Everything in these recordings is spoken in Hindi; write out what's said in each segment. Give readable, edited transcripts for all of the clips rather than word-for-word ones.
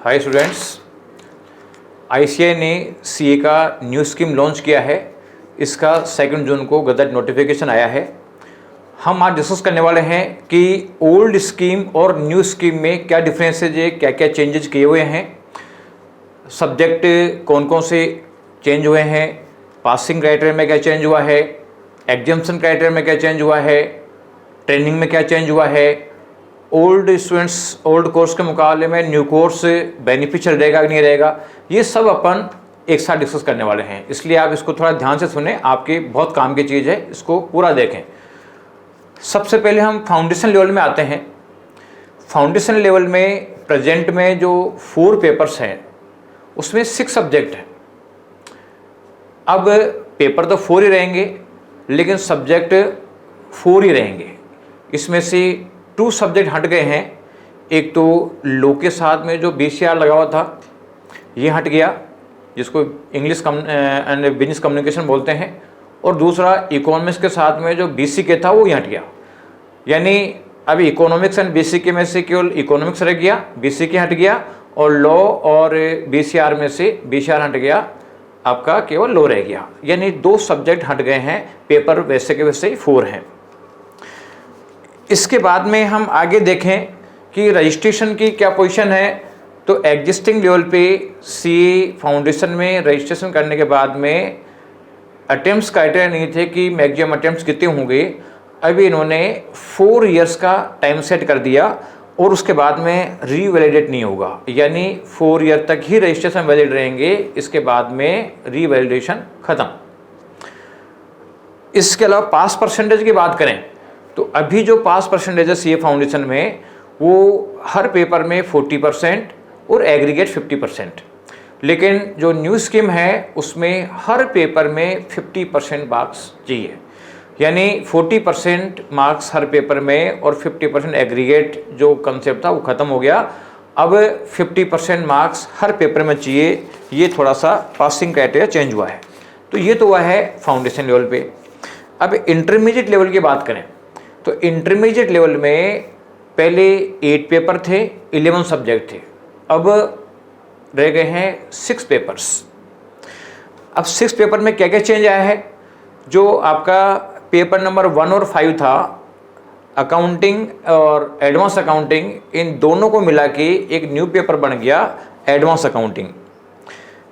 हाय स्टूडेंट्स, आईसीएआई ने सीए का न्यू स्कीम लॉन्च किया है। इसका 2 जून को गजट नोटिफिकेशन आया है। हम आज डिस्कस करने वाले हैं कि ओल्ड स्कीम और न्यू स्कीम में क्या डिफरेंसेज है, क्या क्या चेंजेस किए हुए हैं, सब्जेक्ट कौन कौन से चेंज हुए हैं, पासिंग क्राइटेरिया में क्या चेंज हुआ है, एग्जाम्पशन क्राइटेरिया में क्या चेंज हुआ है, ट्रेनिंग में क्या चेंज हुआ है, ओल्ड स्टूडेंट्स ओल्ड कोर्स के मुकाबले में न्यू कोर्स बेनिफिशियल रहेगा कि नहीं रहेगा, ये सब अपन एक साथ डिस्कस करने वाले हैं। इसलिए आप इसको थोड़ा ध्यान से सुने, आपके बहुत काम की चीज़ है, इसको पूरा देखें। सबसे पहले हम फाउंडेशन लेवल में आते हैं। फाउंडेशन लेवल में प्रेजेंट में जो 4 पेपर्स हैं उसमें 6 सब्जेक्ट हैं। अब पेपर तो 4 ही रहेंगे लेकिन सब्जेक्ट 4 ही रहेंगे। इसमें से 2 सब्जेक्ट हट गए हैं। एक तो लॉ के साथ में जो बीसीआर लगा हुआ था ये हट गया, जिसको इंग्लिश एंड बिजनेस कम्युनिकेशन बोलते हैं, और दूसरा इकोनॉमिक्स के साथ में जो बीसीके था वो हट गया। यानी अभी इकोनॉमिक्स एंड बीसीके में से केवल इकोनॉमिक्स रह गया, बीसीके हट गया, और लॉ और बीसीआर में से बीसीआर हट गया, आपका केवल लॉ रह गया। यानी 2 सब्जेक्ट हट गए हैं, पेपर वैसे के वैसे ही 4 हैं। इसके बाद में हम आगे देखें कि रजिस्ट्रेशन की क्या पोजीशन है। तो एग्जिस्टिंग लेवल पे सीए फाउंडेशन में रजिस्ट्रेशन करने के बाद में अटेम्प्ट्स क्राइटेरिया नहीं थे कि मैक्सिमम अटेम्प्ट्स कितने होंगे। अभी इन्होंने 4 इयर्स का टाइम सेट कर दिया और उसके बाद में रीवैलिडेट नहीं होगा, यानी 4 ईयर तक ही रजिस्ट्रेशन वैलिड रहेंगे, इसके बाद में रीवैलिडेशन ख़त्म। इसके अलावा पास परसेंटेज की बात करें तो अभी जो पास परसेंटेज है सीए फाउंडेशन में वो हर पेपर में 40% और एग्रीगेट 50%, लेकिन जो न्यू स्कीम है उसमें हर पेपर में 50% मार्क्स चाहिए। यानी 40% मार्क्स हर पेपर में और 50% एग्रीगेट जो कंसेप्ट था वो ख़त्म हो गया। अब 50% मार्क्स हर पेपर में चाहिए। ये थोड़ा सा पासिंग क्राइटेरिया चेंज हुआ है। तो ये तो हुआ है फाउंडेशन लेवल पे। अब इंटरमीडिएट लेवल की बात करें तो इंटरमीडिएट लेवल में पहले 8 पेपर थे, 11 सब्जेक्ट थे, अब रह गए हैं 6 पेपर्स। अब 6 पेपर में क्या क्या चेंज आया है। जो आपका पेपर नंबर 1 और 5 था, अकाउंटिंग और एडवांस अकाउंटिंग, इन दोनों को मिला के एक न्यू पेपर बन गया एडवांस अकाउंटिंग।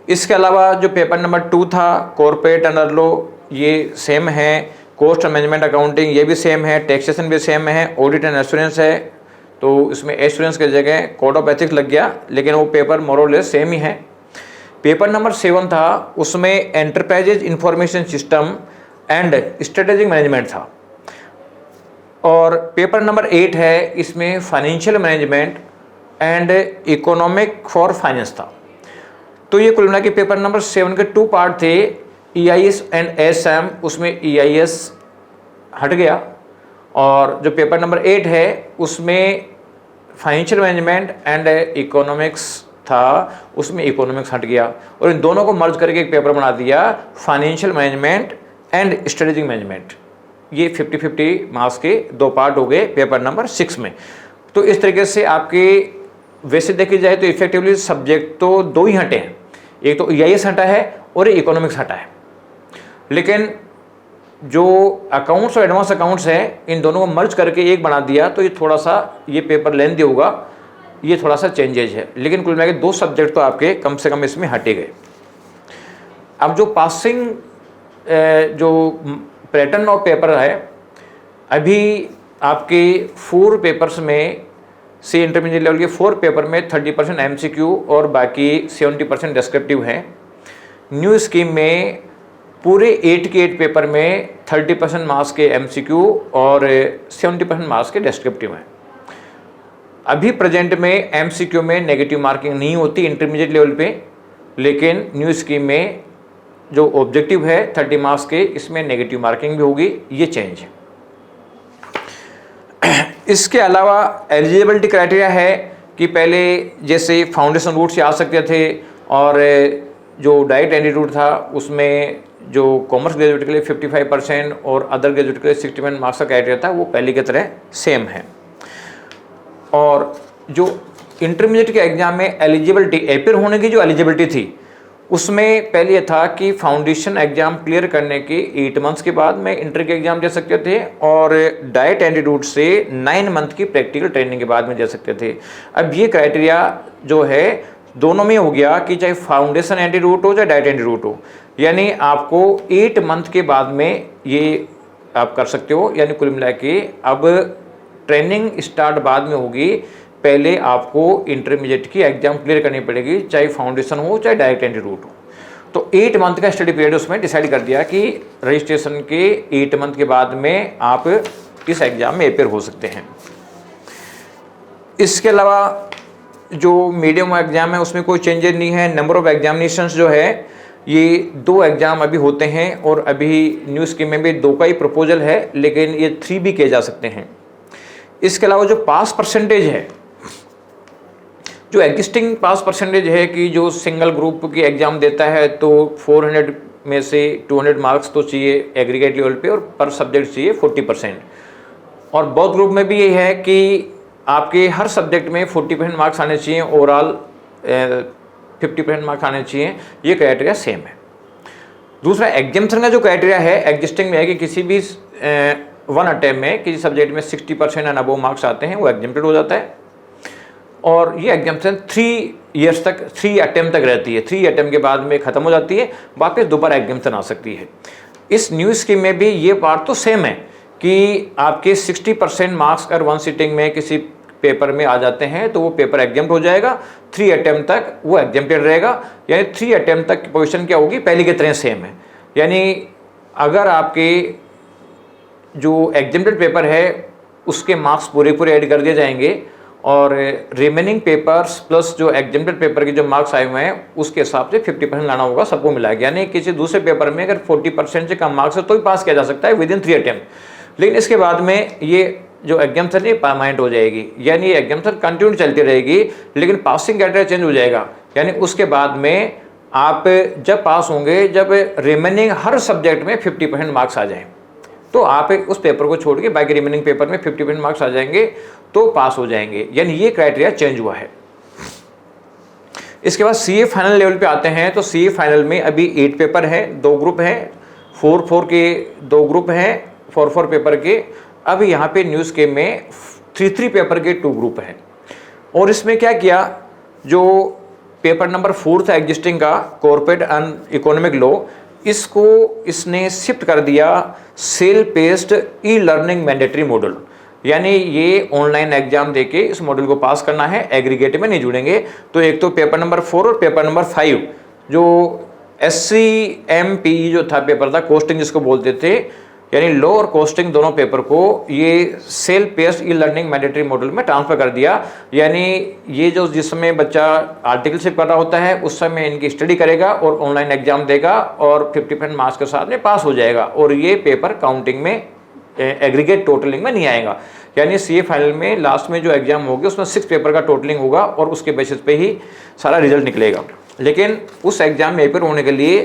इसके अलावा जो पेपर नंबर 2 था, कॉर्पोरेट अंडर लॉ, ये सेम है। कॉस्ट मैनेजमेंट अकाउंटिंग ये भी सेम है। टैक्सेशन भी सेम है। ऑडिट एंड एश्योरेंस है, तो इसमें एश्योरेंस की जगह कोड ऑफ एथिक्स लग गया, लेकिन वो पेपर मोर और लेस सेम ही है। पेपर नंबर 7 था, उसमें enterprises information system and strategic management था। और पेपर नंबर 8 है, इसमें financial management and economic for finance था। तो ये कुल मिला के पेपर नंबर 7 के 2 पार्ट थे, EIS एंड एसएम, उसमें EIS हट गया। और जो पेपर नंबर 8 है उसमें फाइनेंशियल मैनेजमेंट एंड इकोनॉमिक्स था, उसमें इकोनॉमिक्स हट गया, और इन दोनों को मर्ज करके एक पेपर बना दिया financial management and strategic management. ये 50-50 मार्क्स के 2 पार्ट हो गए पेपर नंबर 6 में। तो इस तरीके से आपके वैसे देखी जाए तो इफेक्टिवली सब्जेक्ट तो 2 ही हटे हैं, एक तो EIS हटा है और इकोनॉमिक्स हटा है। लेकिन जो अकाउंट्स और एडवांस अकाउंट्स हैं, इन दोनों को मर्ज करके एक बना दिया, तो ये थोड़ा सा ये पेपर लेंथी होगा, ये थोड़ा सा चेंजेज है। लेकिन कुल मिला के 2 सब्जेक्ट तो आपके कम से कम इसमें हटे गए। अब जो पासिंग जो पैटर्न ऑफ पेपर है, अभी आपके 4 पेपर्स में से इंटरमीडिएट लेवल के 4 पेपर में 30% MCQ और बाकी 70% डिस्क्रिप्टिव हैं। न्यू स्कीम में पूरे 8 के 8 पेपर में 30% मार्क्स के MCQ और 70% मार्क्स के डिस्क्रिप्टिव हैं। अभी प्रेजेंट में MCQ में नेगेटिव मार्किंग नहीं होती इंटरमीडिएट लेवल पे, लेकिन न्यू स्कीम में जो ऑब्जेक्टिव है 30 मार्क्स के, इसमें नेगेटिव मार्किंग भी होगी। ये चेंज है। इसके अलावा एलिजिबिलिटी क्राइटेरिया है कि पहले जैसे फाउंडेशन रूट से आ सकते थे, और जो डायरेक्ट एंट्री रूट था उसमें जो कॉमर्स ग्रेजुएट के लिए 55% और अदर ग्रेजुएट के लिए 61 मार्क्स का क्राइटेरिया था, वो पहले की तरह सेम है। और जो इंटरमीडिएट के एग्जाम में एलिजिबिलिटी, एपियर होने की जो एलिजिबिलिटी थी उसमें पहले ये था कि फाउंडेशन एग्जाम क्लियर करने के 8 मंथ्स के बाद में इंटर के एग्जाम दे सकते थे और डाइट एंटीट्यूड से 9 मंथ की प्रैक्टिकल ट्रेनिंग के बाद में दे सकते थे। अब ये क्राइटेरिया जो है दोनों में हो गया कि चाहे फाउंडेशन एंटीट्यूड हो चाहे डाइट एंटीट्यूड हो, यानी आपको 8 मंथ के बाद में ये आप कर सकते हो। यानी कुल मिला के अब ट्रेनिंग स्टार्ट बाद में होगी, पहले आपको इंटरमीडिएट की एग्जाम क्लियर करनी पड़ेगी, चाहे फाउंडेशन हो चाहे डायरेक्ट एंट्री रूट हो। तो 8 मंथ का स्टडी पीरियड उसमें डिसाइड कर दिया कि रजिस्ट्रेशन के 8 मंथ के बाद में आप इस एग्जाम में अपेयर हो सकते हैं। इसके अलावा जो मीडियम एग्जाम है उसमें कोई चेंजेस नहीं है। नंबर ऑफ एग्जामिनेशंस जो है ये 2 एग्जाम अभी होते हैं और अभी न्यू स्कीम में भी 2 का ही प्रपोजल है, लेकिन ये 3 भी किए जा सकते हैं। इसके अलावा जो पास परसेंटेज है, जो एग्जिस्टिंग पास परसेंटेज है कि जो सिंगल ग्रुप की एग्जाम देता है तो 400 में से 200 मार्क्स तो चाहिए एग्रीगेट लेवल पे और पर सब्जेक्ट चाहिए 40%। और बोथ ग्रुप में भी ये है कि आपके हर सब्जेक्ट में 40% मार्क्स आने चाहिए, ओवरऑल 50% मार्क्स आने चाहिए। ये क्राइटेरिया सेम है। दूसरा एग्जाम्शन का जो क्राइटेरिया है एग्जिस्टिंग में है कि किसी भी 1 अटेम्प्ट में किसी सब्जेक्ट में 60% एंड अबव मार्क्स आते हैं वो एग्जाम्प्टेड हो जाता है। और ये एग्जाम्शन 3 ईयर्स तक, 3 अटेम्प्ट तक रहती है। 3 अटेम्प्ट के बाद में ख़त्म हो जाती है, वापस दोबारा एग्जाम्शन आ सकती है। इस न्यू स्कीम में भी ये बात तो सेम है कि आपके 60% मार्क्स अगर 1 सिटिंग में किसी पेपर में आ जाते हैं तो वो पेपर एग्जाम्प्ट हो जाएगा। 3 अटेम्प्ट तक वो एग्जाम्प्टेड रहेगा, यानी 3 अटेम्प्ट तक की पोजीशन क्या होगी, पहले की तरह सेम है। यानी अगर आपके जो एग्जाम्प्टेड पेपर है उसके मार्क्स पूरे ऐड कर दिए जाएंगे और रिमेनिंग पेपर्स प्लस जो एग्जाम्प्टेड पेपर के जो मार्क्स आए हुए हैं उसके हिसाब से 50% लाना होगा, सबको मिलाएगा। यानी किसी दूसरे पेपर में अगर 40% से कम मार्क्स है तो ही पास किया जा सकता है विदिन 3 अटेम्प्ट। लेकिन इसके बाद में ये जो एग्जाम्शन है परमानेंट हो जाएगी, यानी ये एग्जाम्शन कंटिन्यू चलती रहेगी, लेकिन पासिंग क्राइटेरिया चेंज हो जाएगा। यानी उसके बाद में आप जब पास होंगे जब रिमेनिंग हर सब्जेक्ट में 50% मार्क्स आ जाएँ तो आप उस पेपर को छोड़ के बाकी रिमेनिंग पेपर में 50% मार्क्स आ जाएंगे तो पास हो जाएंगे। यानी ये क्राइटेरिया चेंज हुआ है। इसके बाद सीए फाइनल लेवल पे आते हैं तो सीए फाइनल में अभी 8 पेपर हैं, 2 ग्रुप हैं, 4 के 2 ग्रुप हैं, 4 पेपर के। अब यहाँ पे न्यू स्कीम में 3 पेपर के 2 ग्रुप हैं। और इसमें क्या किया, जो पेपर नंबर 4 था एग्जिस्टिंग का कॉर्पोरेट एंड इकोनॉमिक लॉ, इसको इसने शिफ्ट कर दिया self based e learning mandatory model. यानी ये ऑनलाइन एग्जाम देके इस मॉडल को पास करना है, एग्रीगेट में नहीं जुड़ेंगे। तो एक तो पेपर नंबर 4 और पेपर नंबर 5 जो SCMP जो था पेपर था, कोस्टिंग जिसको बोलते थे, यानी लॉ और कोस्टिंग दोनों पेपर को ये self based e learning mandatory model में ट्रांसफर कर दिया। यानी ये जो जिस समय बच्चा आर्टिकलशिप कर रहा होता है उस समय इनकी स्टडी करेगा और ऑनलाइन एग्जाम देगा और 50% मार्क्स के साथ में पास हो जाएगा और ये पेपर काउंटिंग में एग्रीगेट टोटलिंग में नहीं आएगा। यानी सीए फाइनल में लास्ट में जो एग्जाम होगी उसमें 6 पेपर का टोटलिंग होगा और उसके बेसिस पे ही सारा रिजल्ट निकलेगा। लेकिन उस एग्जाम में पेपर होने के लिए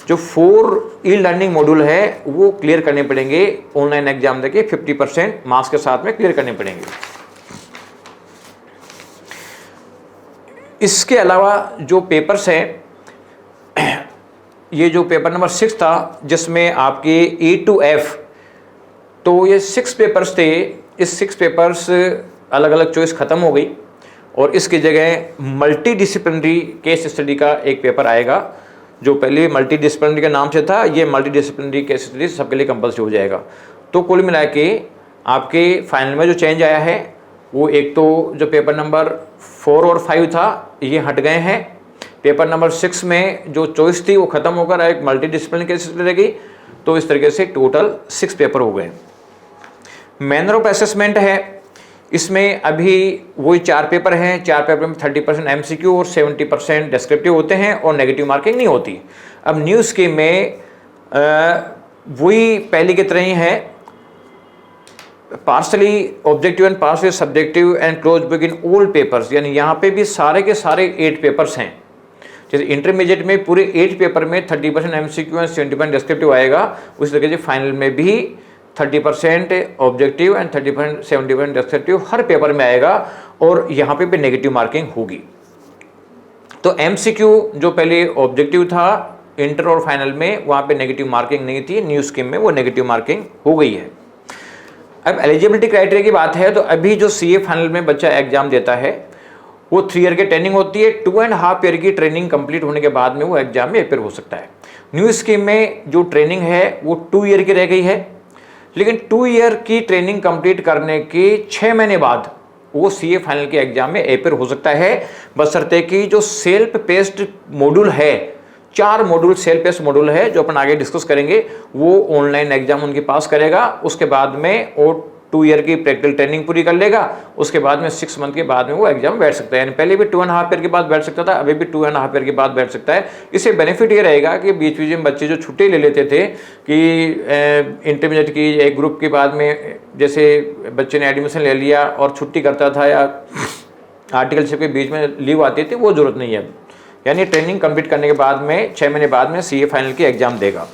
जो 4 ई लर्निंग मॉड्यूल है वो क्लियर करने पड़ेंगे, ऑनलाइन एग्जाम देके 50% मार्क्स के साथ में क्लियर करने पड़ेंगे। इसके अलावा जो पेपर्स हैं, ये जो पेपर नंबर 6 था जिसमें आपके A to F, तो ये 6 पेपर्स थे। इस 6 पेपर्स अलग अलग चॉइस ख़त्म हो गई और इसकी जगह मल्टी डिसिप्लिनरी केस स्टडी का एक पेपर आएगा। जो पहले मल्टी डिसिप्लिनरी के नाम से था, ये मल्टी डिसिप्लिनरी केस स्टडी सबके लिए कंपल्सरी हो जाएगा। तो कुल मिला के आपके फाइनल में जो चेंज आया है वो एक तो जो पेपर नंबर 4 और 5 था ये हट गए हैं। पेपर नंबर 6 में जो चॉइस थी वो ख़त्म होकर एक मल्टी डिसिप्लिनरी केस स्टडी रहेगी। तो इस तरीके से टोटल 6 पेपर हो गए। मैनर ऑफ असेसमेंट है, इसमें अभी वही 4 पेपर हैं। 4 पेपर में 30% MCQ और 70% डिस्क्रिप्टिव होते हैं और नेगेटिव मार्किंग नहीं होती। अब न्यू स्कीम में वही पहले की तरह ही है, partially objective and partially subjective and close book in all papers. यानी यहाँ पे भी सारे के सारे 8 पेपर्स हैं। जैसे इंटरमीडिएट में पूरे 8 पेपर में 30% MCQ एंड 70% डिस्क्रिप्टिव आएगा, उसी तरीके से फाइनल में भी 30% objective and 30% 70% descriptive her paper में आएगा और यहाँ पे भी नेगेटिव मार्किंग होगी। तो MCQ जो पहले ऑब्जेक्टिव था इंटर और फाइनल में, वहाँ पे नेगेटिव मार्किंग नहीं थी, न्यू स्कीम में वो नेगेटिव मार्किंग हो गई है। अब एलिजिबिलिटी क्राइटेरिया की बात है तो अभी जो CA फाइनल में बच्चा एग्जाम देता है वो 3 ईयर की ट्रेनिंग होती है। 2.5 ईयर की ट्रेनिंग कंप्लीट होने के बाद में वो एग्जाम में अपेयर हो सकता है। न्यू स्कीम में जो ट्रेनिंग है वो 2 ईयर की रह गई है, लेकिन 2 ईयर की ट्रेनिंग कंप्लीट करने के 6 महीने बाद वो CA फाइनल के एग्जाम में अपेयर हो सकता है, बशर्ते कि जो सेल्फ पेस्ड मॉड्यूल है, 4 मॉड्यूल सेल्फ पेस्ड मॉड्यूल है जो अपन आगे डिस्कस करेंगे, वो ऑनलाइन एग्जाम उनके पास करेगा। उसके बाद में वो 2 ईयर की प्रैक्टिकल ट्रेनिंग पूरी कर लेगा, उसके बाद में 6 मंथ के बाद में वो एग्जाम बैठ सकता है। यानी पहले भी 2.5 ईयर के बाद बैठ सकता था, अभी भी 2.5 ईयर के बाद बैठ सकता है। इससे बेनिफिट ये रहेगा कि बीच बीच में बच्चे जो छुट्टी ले लेते थे कि इंटरमीडिएट की एक ग्रुप के बाद में जैसे बच्चे ने एडमिशन ले लिया और छुट्टी करता था या आर्टिकलशिप के बीच में लीव आती थी, वो जरूरत नहीं है। यानी ट्रेनिंग कंप्लीट करने के बाद में 6 महीने बाद में CA फाइनल की एग्जाम देगा।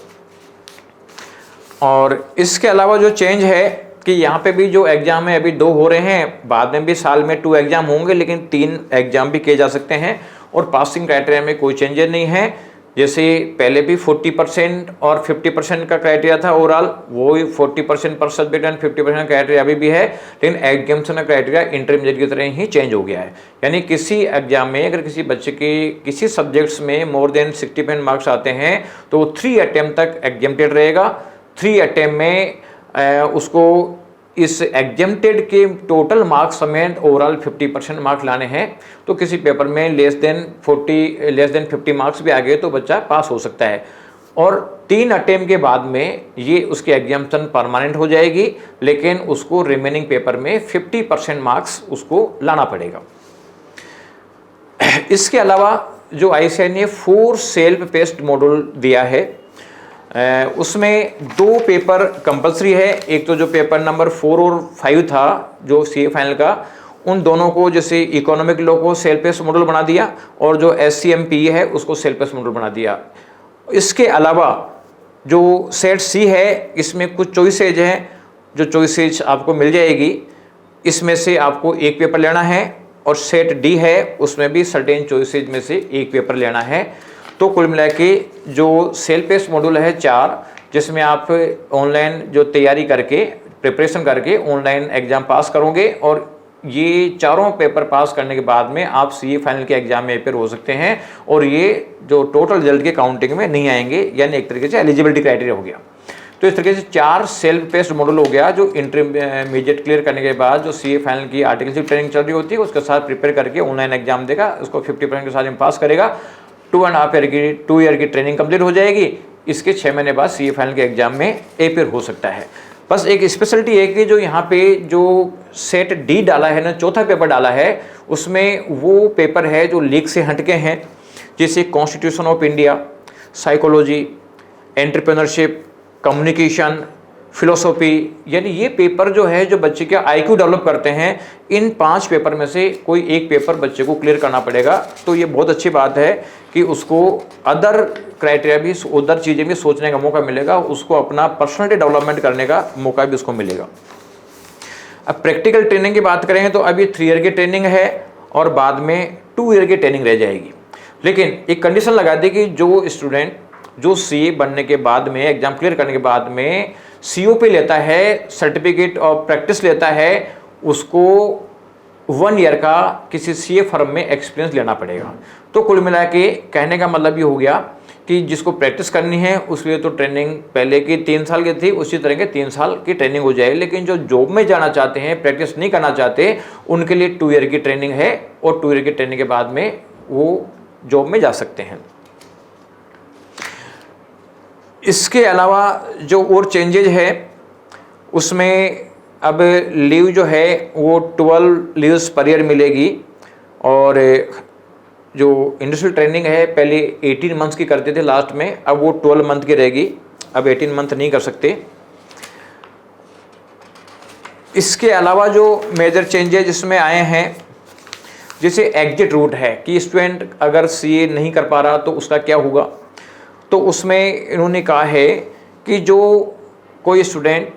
और इसके अलावा जो चेंज है कि यहाँ पे भी जो एग्जाम है अभी 2 हो रहे हैं, बाद में भी साल में 2 एग्जाम होंगे, लेकिन 3 एग्जाम भी किए जा सकते हैं और पासिंग क्राइटेरिया में कोई चेंजेस नहीं है। जैसे पहले भी 40% और 50% का क्राइटेरिया था ओवरऑल, वो 40% पर सब्जेक्ट एंड 50% क्राइटेरिया अभी भी है, लेकिन एग्जामिनेशन का क्राइटेरिया इंटरमीडिएट की तरह ही चेंज हो गया है। यानी किसी एग्जाम में अगर किसी बच्चे के किसी सब्जेक्ट्स में मोर देन 60% मार्क्स आते हैं तो वो 3 अटेम्प्ट तक एग्जाम्प्टेड रहेगा। 3 अटेम्प्ट में उसको इस एग्जाम्प्टेड के टोटल मार्क्स समेत ओवरऑल 50% मार्क्स लाने हैं। तो किसी पेपर में लेस देन 50 मार्क्स भी आ गए तो बच्चा पास हो सकता है। और 3 अटेम्प्ट के बाद में ये उसकी एग्जाम्पशन परमानेंट हो जाएगी, लेकिन उसको रिमेनिंग पेपर में 50% मार्क्स उसको लाना पड़ेगा। इसके अलावा जो ICAI ने 4 सेल्फ पेस्ड मॉड्यूल दिया है, उसमें 2 पेपर कंपलसरी है। एक तो जो पेपर नंबर 4 और 5 था जो CA फाइनल का, उन दोनों को जैसे इकोनॉमिक लॉ को सेल्फ पेस्ड मॉड्यूल बना दिया और जो SCMP है उसको सेल्फ पेस्ड मॉड्यूल बना दिया। इसके अलावा जो सेट C है इसमें कुछ चॉइसेज हैं, जो चॉइसेज आपको मिल जाएगी, इसमें से आपको एक पेपर लेना है, और सेट D है उसमें भी सर्टेन चॉइसेज में से एक पेपर लेना है। तो कुल मिला के जो सेल्फ पेस्ड मॉड्यूल है 4, जिसमें आप ऑनलाइन जो तैयारी करके प्रिपरेशन करके ऑनलाइन एग्जाम पास करोगे, और ये चारों पेपर पास करने के बाद में आप CA फाइनल के एग्जाम में अपेयर हो सकते हैं, और ये जो टोटल रिजल्ट के काउंटिंग में नहीं आएंगे, यानी एक तरीके से एलिजिबिलिटी क्राइटेरिया हो गया। तो इस तरीके से 4 सेल्फ पेस्ड मॉड्यूल हो गया, जो इंटरमीडिएट क्लियर करने के बाद जो CA फाइनल की आर्टिकलशिप ट्रेनिंग चल रही होती है उसके साथ प्रिपेयर करके ऑनलाइन एग्जाम देगा, उसको 50% के साथ में पास करेगा। 2 ईयर की ट्रेनिंग कंप्लीट हो जाएगी। इसके 6 महीने बाद CA फाइनल के एग्जाम में अपेयर हो सकता है। बस एक स्पेशलिटी है कि जो यहाँ पे जो सेट D डाला है ना, चौथा पेपर डाला है, उसमें वो पेपर है जो लीग से हटके हैं, जैसे constitution of India, psychology, entrepreneurship, communication, philosophy. यानी ये पेपर जो है जो बच्चे का IQ डेवलप करते हैं, इन 5 पेपर में से कोई एक पेपर बच्चे को क्लियर करना पड़ेगा। तो ये बहुत अच्छी बात है कि उसको अदर क्राइटेरिया भी, उधर चीज़ें भी सोचने का मौका मिलेगा, उसको अपना पर्सनालिटी डेवलपमेंट करने का मौका भी उसको मिलेगा। अब प्रैक्टिकल ट्रेनिंग की बात करें तो अभी 3 ईयर की ट्रेनिंग है और बाद में 2 ईयर की ट्रेनिंग रह जाएगी। लेकिन एक कंडीशन लगा दी कि जो स्टूडेंट जो CA बनने के बाद में, एग्जाम क्लियर करने के बाद में COP लेता है, सर्टिफिकेट ऑफ प्रैक्टिस लेता है, उसको 1 ईयर का किसी CA फर्म में एक्सपीरियंस लेना पड़ेगा। तो कुल मिला के कहने का मतलब ये हो गया कि जिसको प्रैक्टिस करनी है उसके लिए तो ट्रेनिंग पहले की 3 साल की थी, उसी तरह के 3 साल की ट्रेनिंग हो जाएगी। लेकिन जो जॉब में जाना चाहते हैं, प्रैक्टिस नहीं करना चाहते, उनके लिए 2 ईयर की ट्रेनिंग है, और 2 ईयर की ट्रेनिंग के बाद में वो जॉब में जा सकते हैं। इसके अलावा जो और चेंजेज है उसमें अब लीव जो है वो 12 लीव्स पर ईयर मिलेगी, और जो इंडस्ट्रियल ट्रेनिंग है पहले 18 मंथ्स की करते थे लास्ट में, अब वो 12 मंथ की रहेगी, अब 18 मंथ नहीं कर सकते। इसके अलावा जो मेजर चेंजेज इसमें आए हैं, जैसे एग्जिट रूट है कि स्टूडेंट अगर CA नहीं कर पा रहा तो उसका क्या होगा। तो उसमें इन्होंने कहा है कि जो कोई स्टूडेंट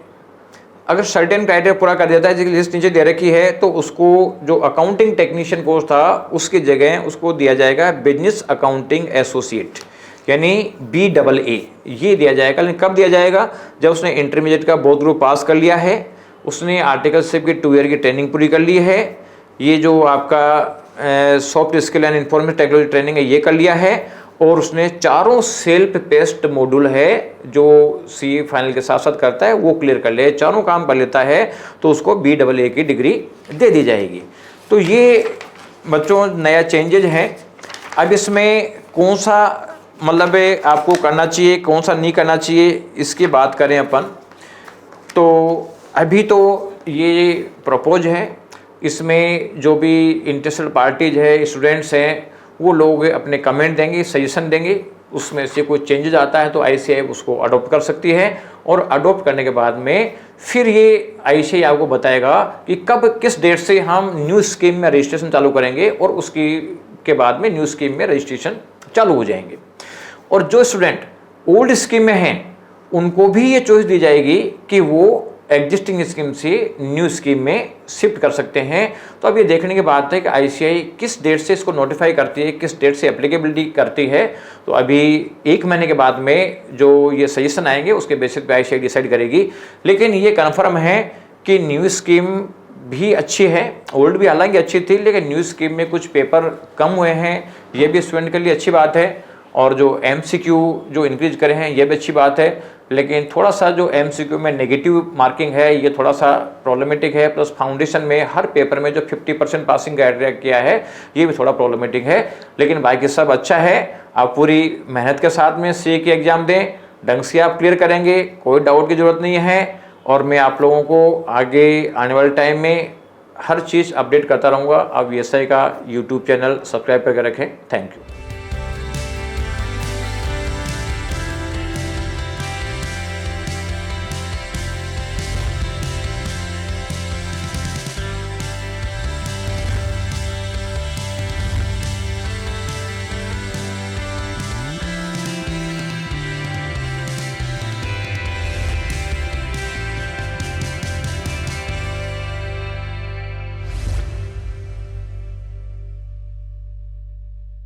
अगर सर्टेन क्राइटेरिया पूरा कर देता है, जिसकी लिस्ट नीचे दे रखी है, तो उसको जो अकाउंटिंग टेक्नीशियन कोर्स था उसकी जगह उसको दिया जाएगा बिजनेस अकाउंटिंग एसोसिएट, यानी BAA ये दिया जाएगा। लेकिन कब दिया जाएगा? जब उसने इंटरमीडिएट का बोर्ड ग्रुप पास कर लिया है, उसने आर्टिकलशिप की 2 ईयर की ट्रेनिंग पूरी कर ली है, ये जो आपका soft skill and information technology training है ये कर लिया है, और उसने चारों सेल्फ पेस्ट मॉड्यूल है जो CA फाइनल के साथ साथ करता है वो क्लियर कर ले, चारों काम कर लेता है, तो उसको BAA की डिग्री दे दी जाएगी। तो ये बच्चों नया चेंजेज है। अब इसमें कौन सा मतलब आपको करना चाहिए, कौन सा नहीं करना चाहिए, इसकी बात करें अपन, तो अभी तो ये प्रपोज है, इसमें जो भी इंटरेस्टेड पार्टीज है, स्टूडेंट्स हैं, वो लोग अपने कमेंट देंगे, सजेशन देंगे, उसमें से कोई चेंजेस आता है तो ICAI उसको अडॉप्ट कर सकती है, और अडॉप्ट करने के बाद में फिर ये ICAI आपको बताएगा कि कब किस डेट से हम न्यू स्कीम में रजिस्ट्रेशन चालू करेंगे, और उसकी के बाद में न्यू स्कीम में रजिस्ट्रेशन चालू हो जाएंगे। और जो स्टूडेंट ओल्ड स्कीम में हैं उनको भी ये चॉइस दी जाएगी कि वो एग्जिस्टिंग स्कीम से न्यू स्कीम में शिफ्ट कर सकते हैं। तो अब ये देखने की बात है कि ICAI किस डेट से इसको नोटिफाई करती है, किस डेट से एप्लीकेबिलिटी करती है। तो अभी 1 महीने के बाद में जो ये सजेशन आएंगे उसके बेसिस पे ICAI डिसाइड करेगी। लेकिन ये कन्फर्म है कि न्यू स्कीम भी अच्छी है, ओल्ड भी हालांकि अच्छी थी, लेकिन न्यू स्कीम में कुछ पेपर कम हुए हैं, ये भी स्टूडेंट के लिए अच्छी बात है। और जो MCQ जो इंक्रीज करे हैं ये भी अच्छी बात है, लेकिन थोड़ा सा जो MCQ में नेगेटिव मार्किंग है ये थोड़ा सा प्रॉब्लमेटिक है। प्लस फाउंडेशन में हर पेपर में जो 50% पासिंग क्राइटेरिया किया है ये भी थोड़ा प्रॉब्लमेटिक है। लेकिन बाकी सब अच्छा है, आप पूरी मेहनत के साथ में CA की एग्ज़ाम दें, ढंग से आप क्लियर करेंगे, कोई डाउट की ज़रूरत नहीं है। और मैं आप लोगों को आगे आने वाले टाइम में हर चीज़ अपडेट करता रहूँगा। आप VSI का YouTube चैनल सब्सक्राइब करके रखें। Thank you.